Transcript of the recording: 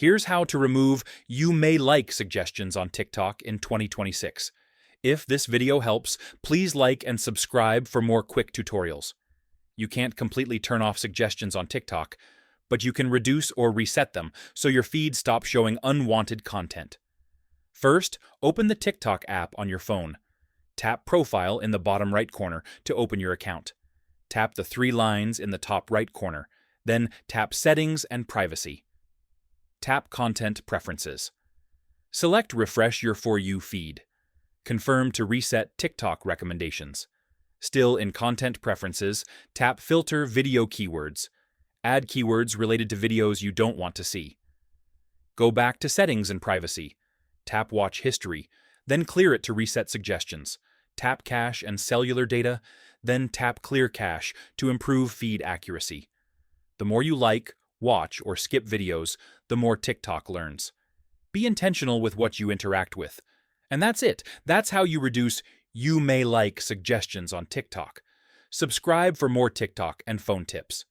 Here's how to remove "you may like" suggestions on TikTok in 2026. If this video helps, please like and subscribe for more quick tutorials. You can't completely turn off suggestions on TikTok, but you can reduce or reset them so your feed stops showing unwanted content. First, open the TikTok app on your phone. Tap Profile in the bottom right corner to open your account. Tap the three lines in the top right corner, then tap Settings and Privacy. Tap Content Preferences. Select Refresh your For You feed. Confirm to reset TikTok recommendations. Still in Content Preferences, tap Filter Video Keywords. Add keywords related to videos you don't want to see. Go back to Settings and Privacy. Tap Watch History, then clear it to reset suggestions. Tap Cache and Cellular Data, then tap Clear Cache to improve feed accuracy. The more you like, watch, or skip videos, the more TikTok learns. Be intentional with what you interact with. And that's it. That's how you reduce "you may like" suggestions on TikTok. Subscribe for more TikTok and phone tips.